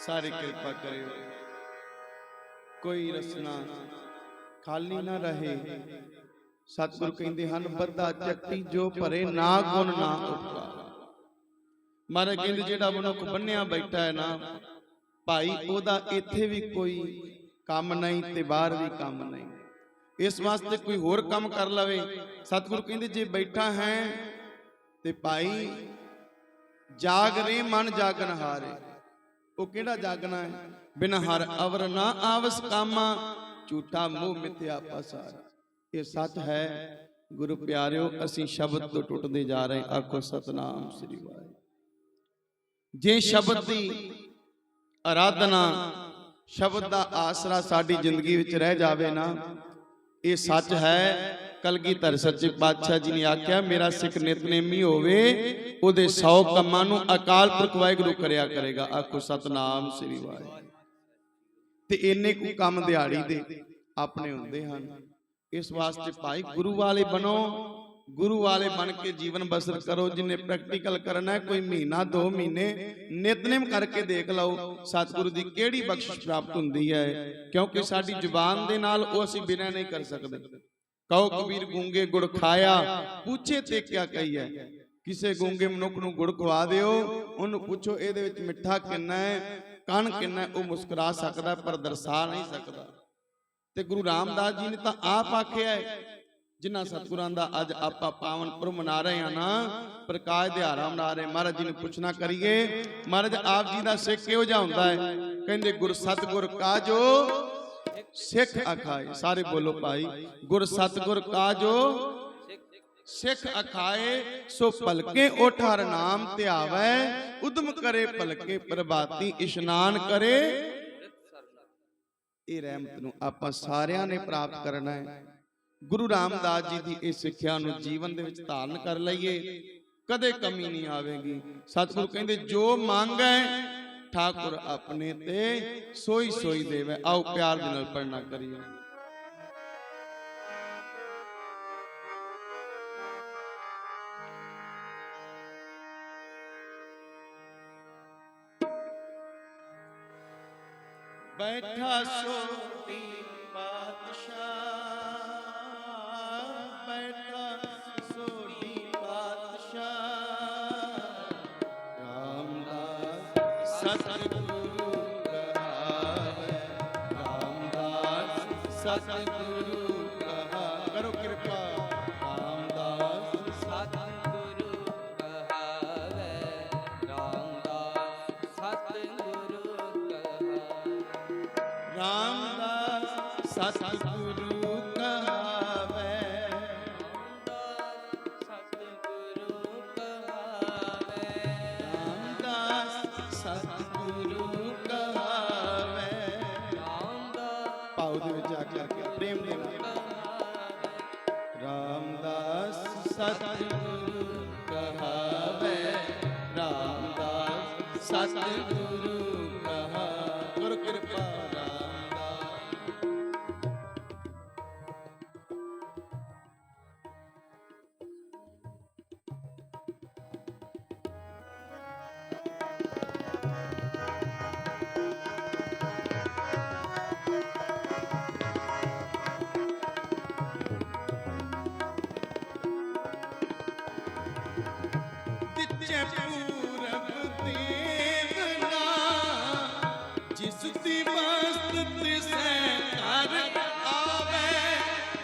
सारी कृपा करियो, कोई रसना खाली ना रहे। सतगुरु कहते हैं बद्धा चट्टी जो भरे ना गुण ना उपकार। महाराज कहते जेड़ा मनुख बन्निया बैठा है ना भाई ओदा इत्थे भी कोई काम नहीं ते बाहर भी काम नहीं, इस वास्ते कोई होर काम कर लवे। सतगुरु कहते जे बैठा है ते भाई जाग रे मन जागन हारे। वो केड़ा जागना है? बिन हर अवर ना आवस कामा, झूठा मुंह मिथ्या पसारा। ये सच है गुरु प्यारिओ, असी शब्द तो टुटते जा रहे। आखो सतनाम श्री वाहिगुरू। जे शब्द की आराधना शब्द का आसरा साडी जिंदगी विच रह जावे ना, ये सच है। कलगीधर सच्चे पातशाह जी ने आख्या मेरा सिख नितनेमी होवे ओदे 100 कमां नूं अकाल पुरख वाहिगुरू करया करेगा। आखो सतनाम श्री वाहिगुरू। ते इन्ने कु काम दिहाड़ी दे अपने हुंदे हन। इस वास्ते भाई गुरु वाले बनो, गुरु वाले बन के जीवन बसर करो। जिन्हें प्रैक्टिकल करना है कोई महीना 2 महीने नितनेम करके देख लो सतगुरु दी केड़ी बख्शिश प्राप्त हुंदी है। क्योंकि साडी जुबान दे नाल ओ असीं बिना नहीं कर सकते। कहो कबीर गूंगे गुड़ खाया पूछे ते क्या कही है। किसे गूंगे मनुख नूं गुड़ खवा दिओ, उन्होंने पूछो इहदे विच मिठा किन्ना है, कण किन्ना है, वो मुस्कुरा सकदा पर दर्शा नहीं सकदा। ते गुरु रामदास जी ने तो आप आख्या है, जिन्हां सतगुरां दा अज आपां पावन पुरब मना रहे हैं ना, प्रकाश दिहाड़ा मना रहे। महाराज जी ने पुछना करिए महाराज आप जी दा सिख किहो जिहा हुंदा है? कहंदे गुर सतगुर काजो सिख अखाए। सारे बोलो भाई, गुर सतगुर काजो सिख अखाए। सो पलके उठ हर नाम ध्यावै, उदम करे पलके प्रभाती इशनान करे। ये रहमत नूं आपां सारियां ने प्राप्त करना है। गुरु रामदास जी की इस सिक्ख्या नूं जीवन दे विच धारण कर लईए, कदे कमी नहीं आवेगी। सतगुरु कहंदे जो मांगै ठाकुर अपने ते सोई सोई देवे। आओ प्यार दे नाल पढ़ना करिए। बैठा सोती पातशाह, बैठा सोती पातशाह, रामदास सतगुरु कहावे, रामदास सतगुरु कहा। करो कृपा। रामदास सतगुरु कहावे, रामदास सतगुरु रामदास सतगुरु कहावे, सतगुरु कहावे, रामदास सतगुरु कहावे। पाओ दे विच आकर के प्रेम दे नाल रामदास सतगुरु कहावे, रामदास सतगुरु कहा। गुरु कृपा पूरब देवना जिस दी मस्त तिसै कर आवे,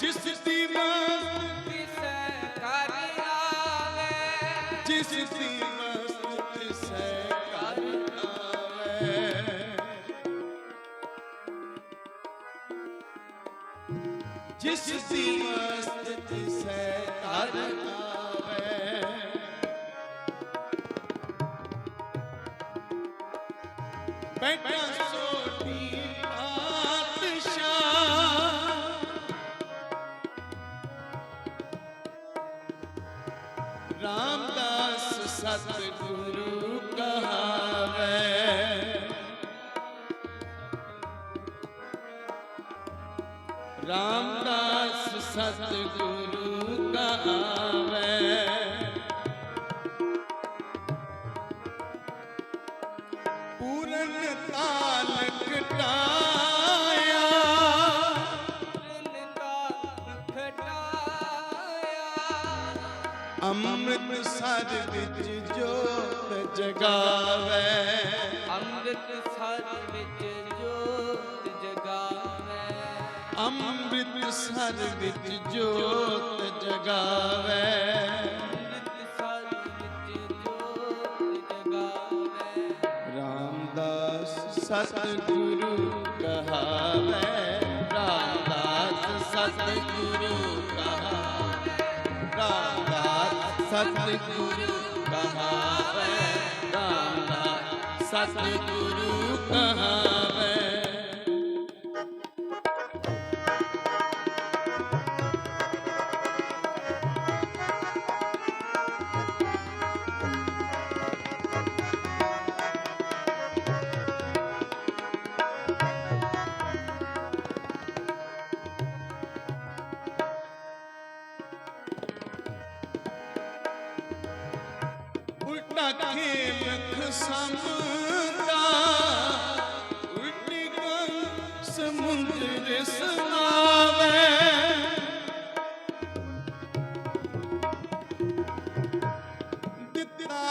जिस दी मस्त तिसै कर आवे, जिस दी मस्त तिसै कर आवे, जिस दी मस्त तिसै कर आवे। बैठा सोती पातशाह, रामदास सतगुरु कहावे, रामदास सतगुरु कहावे। पूरनता ਅੰਮ੍ਰਿਤਸਰ ਵਿੱਚ ਜੋਤ ਜਗਾਵੇ ਅੰਮ੍ਰਿਤਸਰ ਵਿੱਚ ਜੋਤ ਜਗਾਵੇ ਅੰਮ੍ਰਿਤਸਰ ਵਿੱਚ ਜੋਤ ਜਗਾਵੇ ਅੰਮ੍ਰਿਤਸਰ ਵਿੱਚ ਜੋਤ ਜਗਾਵੇ ਰਾਮਦਾਸ ਸਤਿਗੁਰੂ ਕਹਾਵੇ ਰਾਮਦਾਸ ਸਤਿਗੁਰੂ ਕਹਾਵੇ ਰਾਮਦਾਸ ਸਤਿਗੁਰੂ ਕਹਾਵੇ ਰਾਮਦਾਸ ਸਤਿਗੁਰੂ ਕਹਾਵੇ ਉਲਟਾ ਖੇਲ ਖਸਮਦਾ ਉਲਟੀ ਗੰਗ ਸਮੁੰਦਰ ਸੁਨਾਵੇ ਦਿੱਤਾ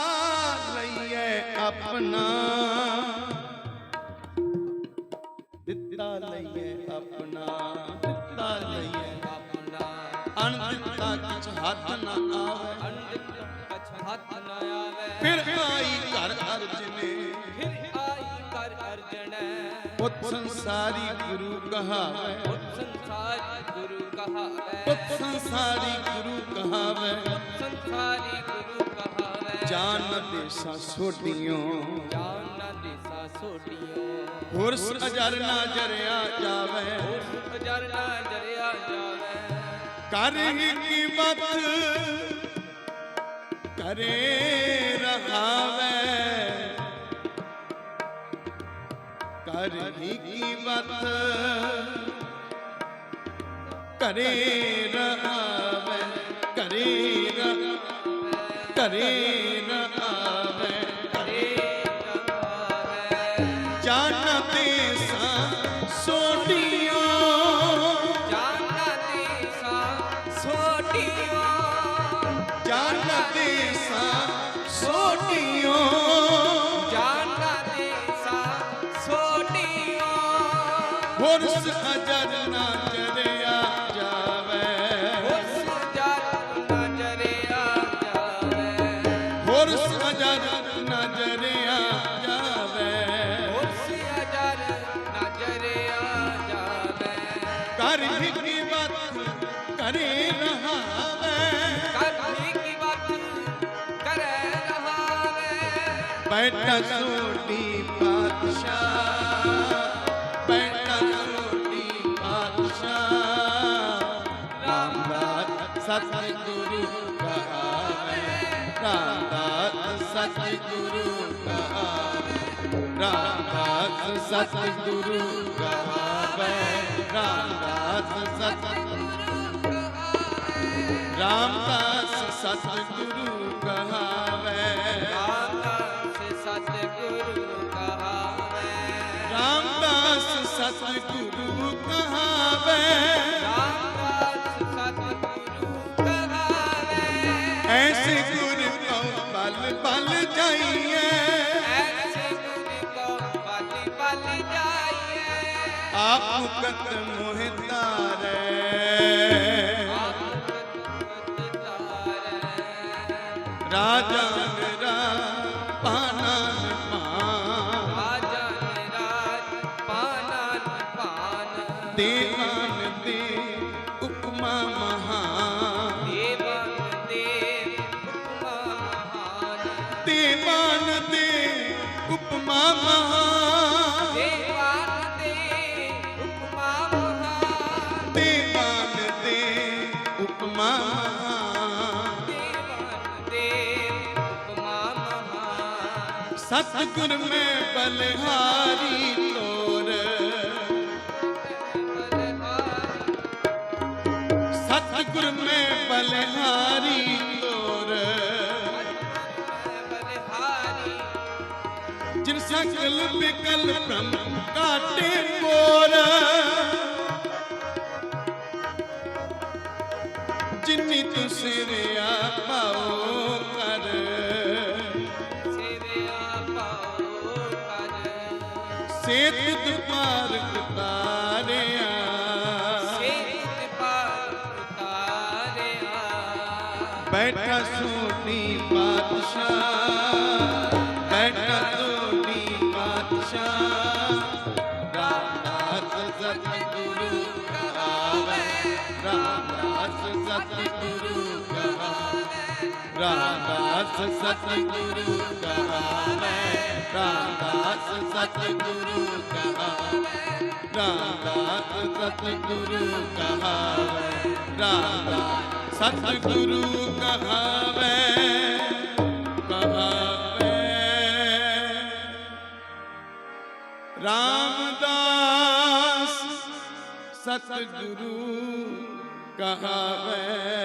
ਲਈਏ ਆਪਣਾ ਦਿੱਤਾ ਲਈਏ ਆਪਣਾ ਦਿੱਤਾ ਲਈਏ ਆਪਣਾ ਅਣ ਦਿੱਤਾ ਕੁਛ ਹੱਥ ਨਾ ਆਵੇ ਅੰਡਿਤ ਕਛ ਹੱਥ ਨ ਆਵੇ ਫਿਰ ਆਈ ਘਰ ਅਰਜਨੇ ਫਿਰ ਆਈ ਕਰ ਅਰਜਣੈ ਪੁੱਤ ਸੰਸਾਰੀ ਗੁਰੂ ਕਹਾਵੇ ਪੁੱਤ ਸੰਸਾਰੀ ਗੁਰੂ ਕਹਾਵੇ ਪੁੱਤ ਸੰਸਾਰੀ ਗੁਰੂ ਕਹਾਵੇ ਸੰਸਾਰੀ ਗੁਰੂ ਕਹਾਵੇ ਜਾਨ ਦੇਸਾਂ ਸੋਢੀਆਂ ਜਾਨ ਨਾ ਦੇਸਾ ਸੋਟਿਓ ਹੁਰਸ ਅਜਰ ਨਾ ਜਰਿਆ ਜਾਵੇ ਉਸ ਅਜਰ ਨਾ ਜਰਿਆ ਜਾਵੇ ਕਰ ਹੀ ਕੀਮਤ ਕਰੇ ਰਹਾਵੇ ਕਰ ਹੀ ਕੀਮਤ ਕਰੇ ਰਹਾਵੇ ਕਰੇ ਕਰੇ ਰਹਾਵੇ ਕਰੇ ਰਹਾਵੇ ਜਾਨ ਦੇਸਾਂ ਸੋਢੀਆਂ ਜਾਨ ਨਾ ਦੇਸਾ ਸੋਟਿਓ ਜਾਨ ਦੇਸਾਂ ਸੋਢੀਆਂ ਜਾਨ ਨਾ ਦੇਸਾ ਸੋਟਿਓ ਹੁਰਸ ਅਜਰ ਨਾ ਜਰਿਆ ਜਾਵੇ ਉਸ ਜਰ ਨਾ ਜਰਿਆ ਜਾਵੇ ਹੁਰਸ ਅਜਰ ਨਾ ਜਰਿਆ ਜਾਵੇ ਉਸ ਅਜਰ ਨਾ ਜਰਿਆ ਜਾਵੇ ਕਰ ਹੀ ਕੀਮਤ ਕਰੇ ਰਹਾਵੇ ਕਰਨੀ ਕੀ ਬਾਤ ਕਰੇ ਰਹਾਵੇ ਬੈਠਾ ਸੋਢੀ ਪਾਤਸ਼ਾਹ ਬੈਠਾ ਸੋਢੀ ਪਾਤਸ਼ਾਹ ਰਾਮਦਾਸ ਸਤਿਗੁਰੂ ਕਹਾਵੇ ਰਾਮਦਾਸ ਸਤਿਗੁਰੂ ਕਹਾਵੇ ਰਾਮਦਾਸ ਸਤਿਗੁਰੂ ਕਹਾਵੇ ਰਾਮਦਾਸ ਰਾਮਦਾਸ ਸਤਿਗੁਰੂ ਕਹਾਵੇ ਰਾਮਦਾਸ ਸਤਿਗੁਰੂ ਕਹਾਵੇ ਰਾਮਦਾਸ ਸਤਿਗੁਰੂ ਕਹਾਵੇ ਰਾਮਦਾਸ ਸਤਿਗੁਰੂ ਕਹਾਵੇ ਐਸੇ ਗੁਰ ਕਉ ਪਲ ਪਲ ਜਾਈਏ ਐਸੇ ਗੁਰੂ ਕੋ ਬਲ ਬਲ ਜਾਈਏ ਆਪ ਮੁਕਤ ਮੋਹ ਤਾਰੈ ਰਾਜਾ ਮੇਰਾ ਪਾਨਾ ਪਾਨ ਦੇਵਾਨ ਦੇ ਉਪਮਾ ਮਹਾਨ ਦੇਵਾਨ ਦੇ ਉਪਮਾ ਮਹਾਨ ਦੇਵਾਨ ਦੇ ਉਪਮਾ ਮਹਾਨ ਸਤਿਗੁਰ ਮੈਂ ਬਲਿਹਾਰੀ ਤੋਰ ਸਤਿਗੁਰ ਮੈਂ ਬਲਿਹਾਰੀ ਤੋਰ ਜਿਨ ਸਕਲ ਬਿਕਲ ਬ੍ਰਹਮ ਕਾਟੇ ਮੋਰ ਜਿਨੀ ਤੂੰ ਸਿਰਿਆ ਪਾਓ ਸੇਤ ਦੁਪਾਰ ਉਤਾਰਿਆ ਸੇਤ ਪਾਰ ਉਤਾਰਿਆ ਬੈਠਾ ਸੋਢੀ ਪਾਤਸ਼ਾਹ ਬੈਠਾ ਸੋਢੀ ਪਾਤਸ਼ਾਹ ਰਾਮਦਾਸ ਸਤਿਗੁਰੂ ਕਹਾਵੇ ਰਾਮਦਾਸ ਸਤਿਗੁਰੂ ਕਹਾਵੇ ਰਾਮਦਾਸ ਸਤਿਗੁਰੂ ਕਹਾਵੇ ਰਾਮਦਾਸ ਸਤਿਗੁਰੂ ਕਹਾਵੇ ਰਾਮਦਾਸ ਸਤਿਗੁਰੂ ਕਹਾਵੇ ਰਾਮਦਾਸ ਸਤਿਗੁਰੂ ਕਹਾਵੇ ਕਹਾਵੇ ਰਾਮਦਾਸ ਸਤਿਗੁਰੂ ਕਹਾਵੇ